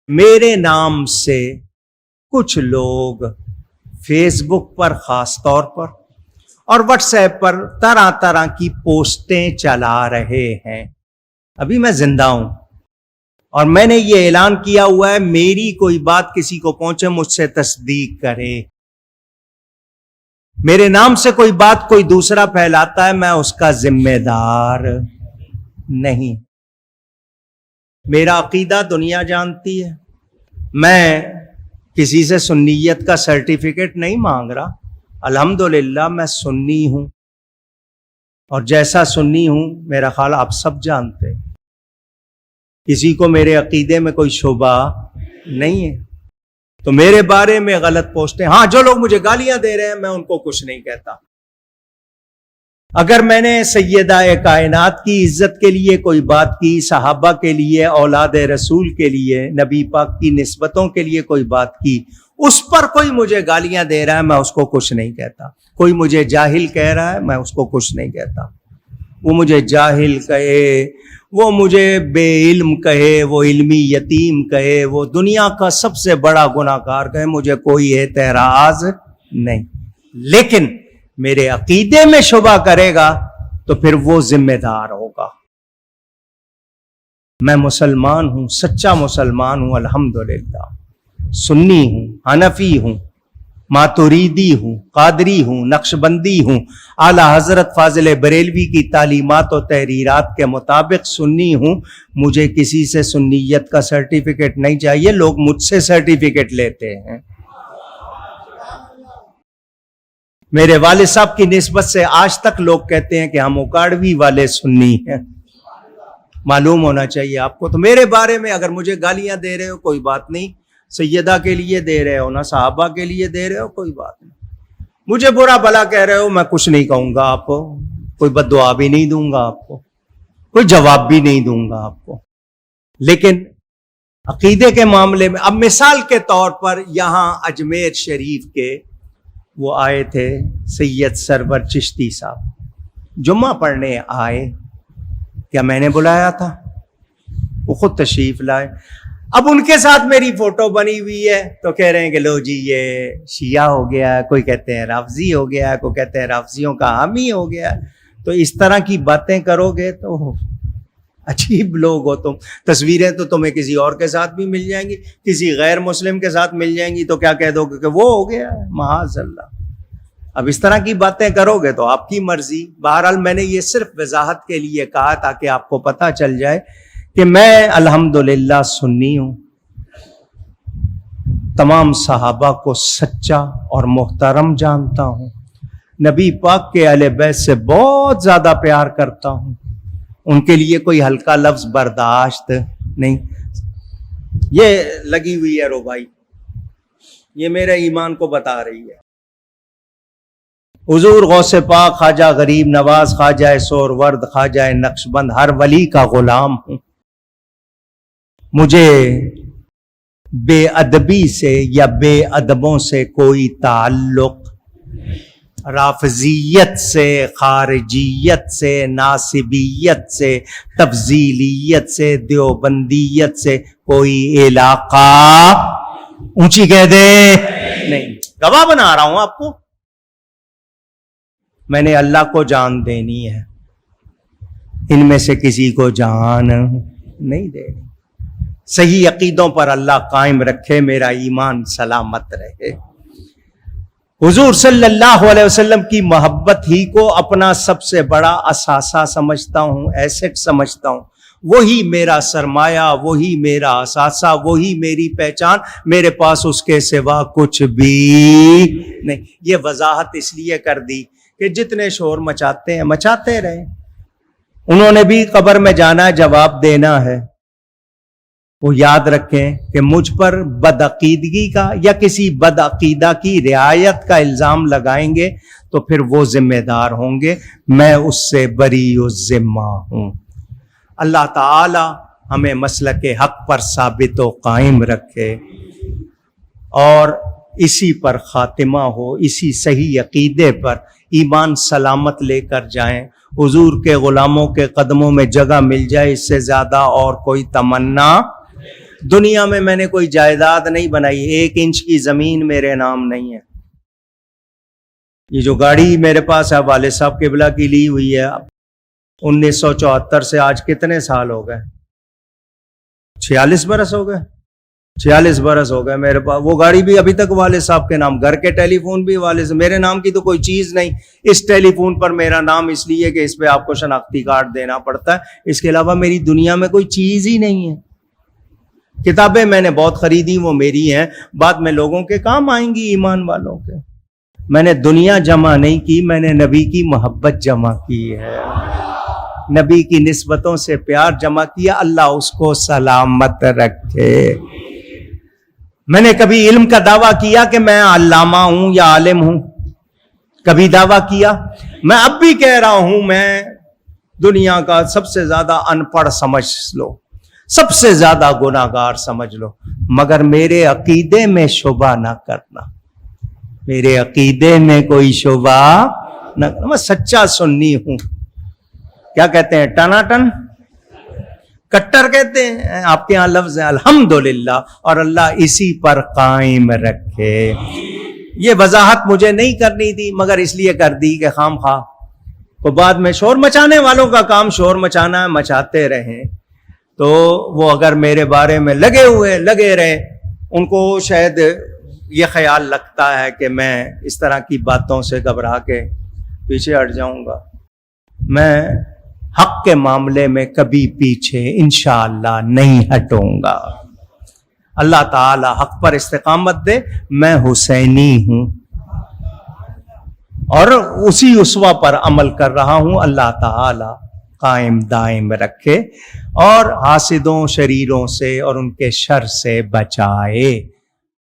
میرے نام سے کچھ لوگ فیس بک پر خاص طور پر اور واٹس ایپ پر طرح طرح کی پوسٹیں چلا رہے ہیں. ابھی میں زندہ ہوں اور میں نے یہ اعلان کیا ہوا ہے، میری کوئی بات کسی کو پہنچے مجھ سے تصدیق کرے. میرے نام سے کوئی بات کوئی دوسرا پھیلاتا ہے، میں اس کا ذمہ دار نہیں. میرا عقیدہ دنیا جانتی ہے. میں کسی سے سنیت کا سرٹیفکیٹ نہیں مانگ رہا. الحمدللہ میں سنی ہوں، اور جیسا سنی ہوں میرا خیال آپ سب جانتے ہیں. کسی کو میرے عقیدے میں کوئی شبہ نہیں ہے. تو میرے بارے میں غلط پوسٹیں، ہاں جو لوگ مجھے گالیاں دے رہے ہیں میں ان کو کچھ نہیں کہتا. اگر میں نے سیدہ کائنات کی عزت کے لیے کوئی بات کی، صحابہ کے لیے، اولاد رسول کے لیے، نبی پاک کی نسبتوں کے لیے کوئی بات کی، اس پر کوئی مجھے گالیاں دے رہا ہے میں اس کو کچھ نہیں کہتا. کوئی مجھے جاہل کہہ رہا ہے میں اس کو کچھ نہیں کہتا. وہ مجھے جاہل کہے، وہ مجھے بے علم کہے، وہ علمی یتیم کہے، وہ دنیا کا سب سے بڑا گناہ گار کہے، مجھے کوئی اعتراض نہیں. لیکن میرے عقیدے میں شبہ کرے گا تو پھر وہ ذمہ دار ہوگا. میں مسلمان ہوں، سچا مسلمان ہوں الحمدللہ. سنی ہوں، حنفی ہوں، ماتوریدی ہوں، قادری ہوں، نقشبندی ہوں. اعلی حضرت فاضل بریلوی کی تعلیمات و تحریرات کے مطابق سنی ہوں. مجھے کسی سے سنیت کا سرٹیفکیٹ نہیں چاہیے. لوگ مجھ سے سرٹیفکیٹ لیتے ہیں. میرے والد صاحب کی نسبت سے آج تک لوگ کہتے ہیں کہ ہم اکاڑوی والے سنی ہیں. معلوم ہونا چاہیے آپ کو. تو میرے بارے میں اگر مجھے گالیاں دے رہے ہو کوئی بات نہیں، سیدہ کے لیے دے رہے ہو نا، صحابہ کے لیے دے رہے ہو کوئی بات نہیں. مجھے برا بھلا کہہ رہے ہو میں کچھ نہیں کہوں گا آپ کو، کوئی بد دعا بھی نہیں دوں گا آپ کو، کوئی جواب بھی نہیں دوں گا آپ کو. لیکن عقیدے کے معاملے میں اب مثال کے طور پر یہاں اجمیر شریف کے وہ آئے تھے سید سرور چشتی صاحب، جمعہ پڑھنے آئے. کیا میں نے بلایا تھا؟ وہ خود تشریف لائے. اب ان کے ساتھ میری فوٹو بنی ہوئی ہے تو کہہ رہے ہیں کہ لو جی یہ شیعہ ہو گیا ہے، کوئی کہتے ہیں رافضی ہو گیا ہے، کوئی کہتے ہیں رافضیوں کا حامی ہو گیا ہے. تو اس طرح کی باتیں کرو گے تو عجیب لوگ ہو تم. تصویریں تو تمہیں کسی اور کے ساتھ بھی مل جائیں گی، کسی غیر مسلم کے ساتھ مل جائیں گی تو کیا کہہ دو گے کہ وہ ہو گیا ہے، معاذ اللہ. اب اس طرح کی باتیں کرو گے تو آپ کی مرضی. بہرحال میں نے یہ صرف وضاحت کے لیے کہا تاکہ آپ کو پتہ چل جائے کہ میں الحمدللہ سنی ہوں. تمام صحابہ کو سچا اور محترم جانتا ہوں. نبی پاک کے اہل بیت سے بہت زیادہ پیار کرتا ہوں. ان کے لیے کوئی ہلکا لفظ برداشت نہیں. یہ لگی ہوئی ہے رو بھائی، یہ میرے ایمان کو بتا رہی ہے. حضور غوث پاک خواجہ غریب نواز خواجہ سہرورد خواجہ نقشبند ہر ولی کا غلام ہوں. مجھے بے ادبی سے یا بے ادبوں سے کوئی تعلق، رافضیت سے، خارجیت سے، ناصبیت سے، تفضیلیت سے، دیوبندیت سے کوئی علاقہ اونچی کہہ دے نہیں. گواہ بنا رہا ہوں آپ کو. میں نے اللہ کو جان دینی ہے، ان میں سے کسی کو جان نہیں دینی. صحیح عقیدوں پر اللہ قائم رکھے، میرا ایمان سلامت رہے. حضور صلی اللہ علیہ وسلم کی محبت ہی کو اپنا سب سے بڑا اثاثہ سمجھتا ہوں، ایسٹ سمجھتا ہوں. وہی میرا سرمایہ، وہی میرا اثاثہ، وہی میری پہچان. میرے پاس اس کے سوا کچھ بھی نہیں. یہ وضاحت اس لیے کر دی کہ جتنے شور مچاتے ہیں مچاتے رہے. انہوں نے بھی قبر میں جانا ہے، جواب دینا ہے. وہ یاد رکھیں کہ مجھ پر بدعقیدگی کا یا کسی بدعقیدہ کی رعایت کا الزام لگائیں گے تو پھر وہ ذمہ دار ہوں گے. میں اس سے بری الذمہ ہوں. اللہ تعالی ہمیں مسلک حق پر ثابت و قائم رکھے اور اسی پر خاتمہ ہو، اسی صحیح عقیدے پر ایمان سلامت لے کر جائیں. حضور کے غلاموں کے قدموں میں جگہ مل جائے، اس سے زیادہ اور کوئی تمنا دنیا میں نے کوئی جائیداد نہیں بنائی, 1 انچ کی زمین میرے نام نہیں ہے. یہ جو گاڑی میرے پاس ہے والد صاحب قبلہ کی لی ہوئی ہے, 1974 سے آج کتنے سال ہو گئے, 46 برس ہو گئے, 46 برس ہو گئے میرے پاس. وہ گاڑی بھی ابھی تک والد صاحب کے نام, گھر کے ٹیلی فون بھی والد صاحب, میرے نام کی تو کوئی چیز نہیں. اس ٹیلی فون پر میرا نام اس لیے کہ اس پہ آپ کو شناختی کارڈ دینا پڑتا ہے, اس کے علاوہ میری دنیا میں کوئی چیز ہی نہیں ہے. کتابیں میں نے بہت خریدی, وہ میری ہیں, بعد میں لوگوں کے کام آئیں گی, ایمان والوں کے. میں نے دنیا جمع نہیں کی, میں نے نبی کی محبت جمع کی ہے, نبی کی نسبتوں سے پیار جمع کیا. اللہ اس کو سلامت رکھے. میں نے کبھی علم کا دعویٰ کیا کہ میں علامہ ہوں یا عالم ہوں؟ کبھی دعویٰ کیا؟ میں اب بھی کہہ رہا ہوں, میں دنیا کا سب سے زیادہ ان پڑھ سمجھ لو, سب سے زیادہ گناہگار سمجھ لو, مگر میرے عقیدے میں شبہ نہ کرنا, میرے عقیدے میں کوئی شبہ نہ کرنا. میں سچا سنی ہوں. کیا کہتے ہیں, ٹناٹن کٹر کہتے ہیں, آپ کے ہاں لفظ ہے الحمدللہ, اور اللہ اسی پر قائم رکھے. یہ وضاحت مجھے نہیں کرنی تھی, مگر اس لیے کر دی کہ خام خواہ کو بعد میں شور مچانے والوں کا کام شور مچانا ہے, مچاتے رہیں. تو وہ اگر میرے بارے میں لگے رہے, ان کو شاید یہ خیال لگتا ہے کہ میں اس طرح کی باتوں سے گھبرا کے پیچھے ہٹ جاؤں گا. میں حق کے معاملے میں کبھی پیچھے انشاءاللہ نہیں ہٹوں گا. اللہ تعالی حق پر استقامت دے. میں حسینی ہوں اور اسی اسوہ پر عمل کر رہا ہوں. اللہ تعالی قائم دائم رکھے اور حاسدوں شریروں سے اور ان کے شر سے بچائے.